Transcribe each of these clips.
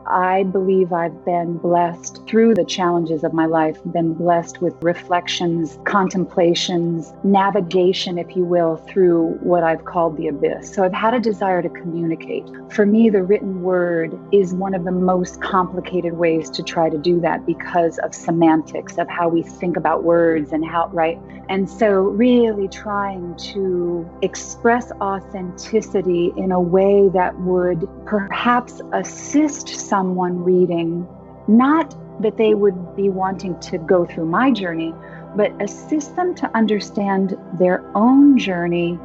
I believe I've been blessed through the challenges of my life, been blessed with reflections, contemplations, navigation, if you will, through what I've called the abyss. So I've had a desire to communicate. For me, the written word is one of the most complicated ways to try to do that because of semantics, of how we think about words and how, right? And so really trying to express authenticity in a way that would perhaps assist someone reading, not that they would be wanting to go through my journey, but assist them to understand their own journey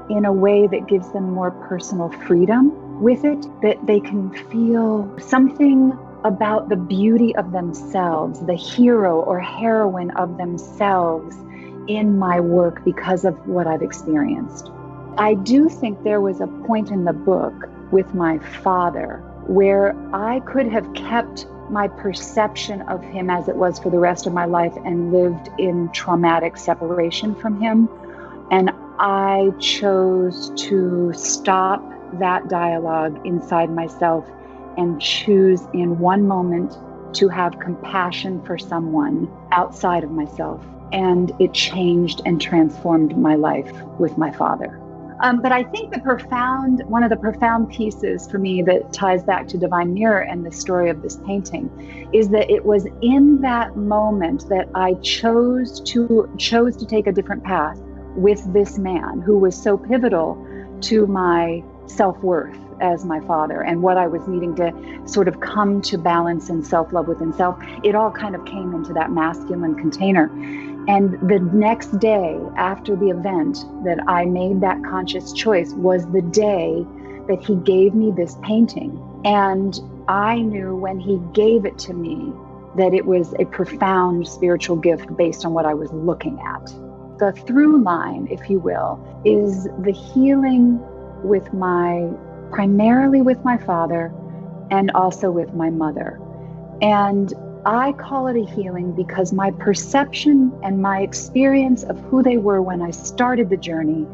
in a way that gives them more personal freedom with it, that they can feel something about the beauty of themselves, the hero or heroine of themselves in my work because of what I've experienced. I do think there was a point in the book with my father where I could have kept my perception of him as it was for the rest of my life and lived in traumatic separation from him. And I chose to stop that dialogue inside myself and choose in one moment to have compassion for someone outside of myself. And it changed and transformed my life with my father. But I think one of the profound pieces for me that ties back to Divine Mirror and the story of this painting is that it was in that moment that I chose to take a different path with this man who was so pivotal to my self-worth as my father and what I was needing to sort of come to balance and self-love within self. It all kind of came into that masculine container. And the next day after the event that I made that conscious choice was the day that he gave me this painting. And I knew when he gave it to me that it was a profound spiritual gift based on what I was looking at. The through line, if you will, is the healing primarily with my father and also with my mother. And I call it a healing because my perception and my experience of who they were when I started the journey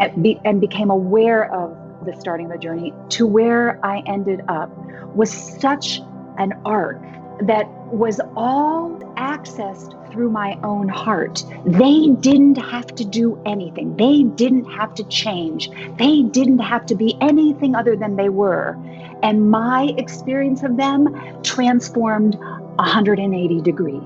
and became aware of the starting of the journey to where I ended up was such an arc that was all accessed through my own heart. They didn't have to do anything. They didn't have to change. They didn't have to be anything other than they were. And my experience of them transformed 180 degrees.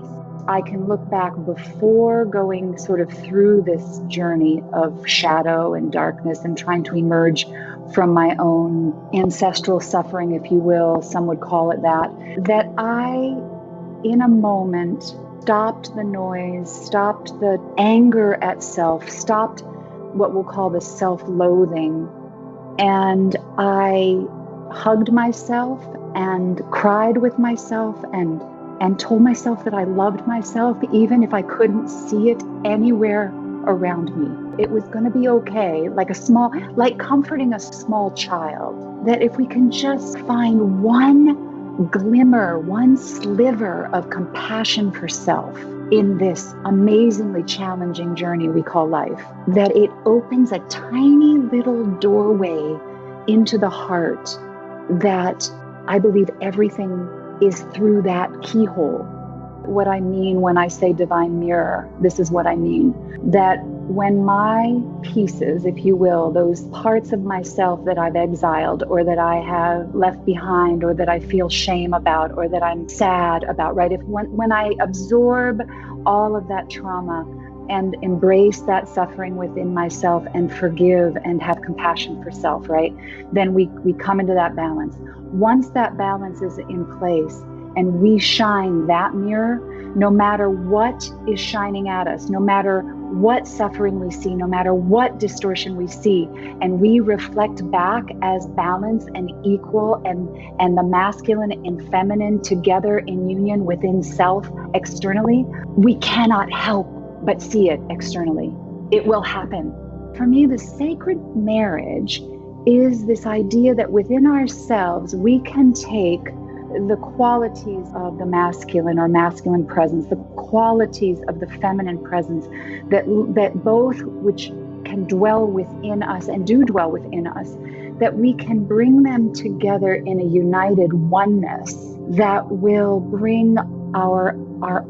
I can look back before going sort of through this journey of shadow and darkness and trying to emerge from my own ancestral suffering, if you will, some would call it that I, in a moment, stopped the noise, stopped the anger at self, stopped what we'll call the self-loathing, and I hugged myself and cried with myself and told myself that I loved myself, even if I couldn't see it anywhere around me. It was going to be okay, like comforting a small child, that if we can just find one glimmer, one sliver of compassion for self in this amazingly challenging journey we call life, that it opens a tiny little doorway into the heart that I believe everything is through that keyhole. What I mean when I say divine mirror, this is what I mean. That when my pieces, if you will, those parts of myself that I've exiled or that I have left behind or that I feel shame about or that I'm sad about, right? When I absorb all of that trauma and embrace that suffering within myself and forgive and have compassion for self, right? Then we come into that balance. Once that balance is in place and we shine that mirror, no matter what is shining at us, no matter what suffering we see, no matter what distortion we see, and we reflect back as balance and equal and the masculine and feminine together in union within self externally, we cannot help but see it externally. It will happen. For me, the sacred marriage is this idea that within ourselves, we can take the qualities of the masculine or masculine presence, the qualities of the feminine presence, that both which can dwell within us and do dwell within us, that we can bring them together in a united oneness that will bring our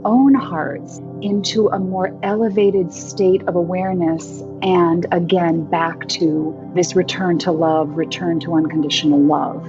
own hearts into a more elevated state of awareness, and again back to this return to love, return to unconditional love.